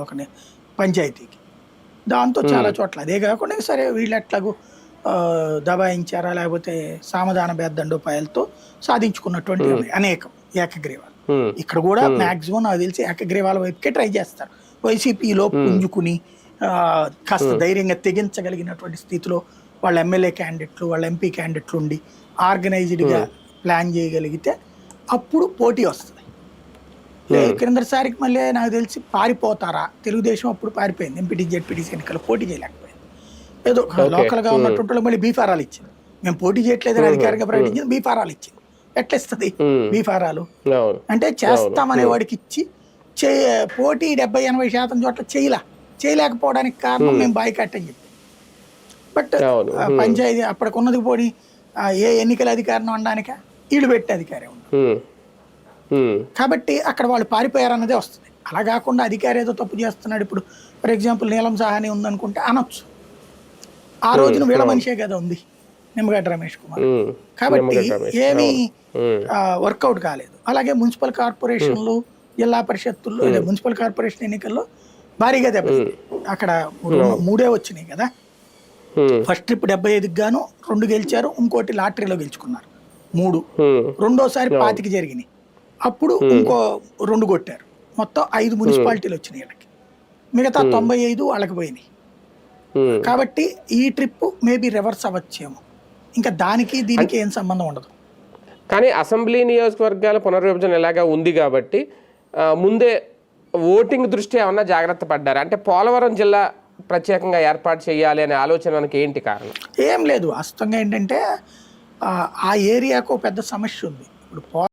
ఒక పంచాయతీకి. దాంతో చాలా చోట్ల అదే కాకుండా సరే వీళ్ళు ఎట్లాగూ దబాయించారా లేకపోతే సామధాన భేదండోపాయాలతో సాధించుకున్నటువంటి అనేకం ఏకగ్రీవాలు. ఇక్కడ కూడా మాక్సిమం నాకు తెలిసి ఏకగ్రీవాల వైపుకే ట్రై చేస్తారు. వైసీపీలో పుంజుకుని కాస్త ధైర్యంగా తెగించగలిగినటువంటి స్థితిలో వాళ్ళ ఎమ్మెల్యే క్యాండిడేట్లు వాళ్ళ ఎంపీ క్యాండిడేట్లు ఉండి ఆర్గనైజ్డ్గా ప్లాన్ చేయగలిగితే అప్పుడు పోటీ వస్తుంది. క్రిందసారికి మళ్ళీ నాకు తెలిసి పారిపోతారా, తెలుగుదేశం అప్పుడు పారిపోయింది ఎంపీటీ జెడ్పీటీసీ ఎన్నికల్లో పోటీ చేయలేకపోయింది. ఏదో లోకల్గా ఉన్నటువంటి వాళ్ళు మళ్ళీ బీఫారాలు ఇచ్చింది. మేము పోటీ చేయట్లేదని అధికారికంగా ప్రకటించింది, బీఫారాలు ఇచ్చింది. ఎట్లా ఇస్తుంది బీఫారాలు అంటే చేస్తామనే వాడికి ఇచ్చి పోటీ 70-80% చోట్ల చేయలేకపోవడానికి కారణం మేము బాయ్కాట్ అని చెప్పి. బట్ పంచాయతీ అప్పటికున్నది పోనీ ఏ ఎన్నికల అధికారం అనడానిక వీళ్ళు పెట్టే అధికారం ఉంది కాబట్టి అక్కడ వాళ్ళు పారిపోయారన్నదే వస్తుంది. అలా కాకుండా అధికారి ఏదో తప్పు చేస్తున్నాడు, ఇప్పుడు ఫర్ ఎగ్జాంపుల్ నీలం సాహని ఉందనుకుంటే అనొచ్చు. ఆ రోజున వీళ్ళ మనిషే కదా ఉంది నిమ్మగడ్డ రమేష్ కుమార్, కాబట్టి ఏమీ వర్కౌట్ కాలేదు. అలాగే మున్సిపల్ కార్పొరేషన్లు జిల్లా పరిషత్తుల్లో మున్సిపల్ కార్పొరేషన్ ఎన్నికల్లో భారీగా దెబ్బతింది. అక్కడ 3 వచ్చినాయి కదా. ఫస్ట్ ట్రిప్ 75కి గాను 2 గెలిచారు, ఇంకోటి లాటరీలో గెలుచుకున్నారు 3. రెండోసారి 25 జరిగినాయి, అప్పుడు ఇంకో 2 కొట్టారు. మొత్తం 5 మున్సిపాలిటీలు వచ్చినాయి వీళ్ళకి, మిగతా 95 వాళ్ళకి పోయినాయి. కాబట్టి ఈ ట్రిప్ మేబీ రివర్స్ అవ్వచ్చేమో, ఇంకా దానికి దీనికి ఏం సంబంధం ఉండదు. కానీ అసెంబ్లీ నియోజకవర్గాల పునర్విభజన ఎలాగా ఉంది కాబట్టి ముందే ఓటింగ్ దృష్ట్యా ఏమన్నా జాగ్రత్త పడ్డారు అంటే పోలవరం జిల్లా ప్రత్యేకంగా ఏర్పాటు చేయాలి అనే ఆలోచన మనకి ఏంటి కారణం? ఏం లేదు, వాస్తవంగా ఏంటంటే ఆ ఏరియాకు పెద్ద సమస్య ఉంది ఇప్పుడు.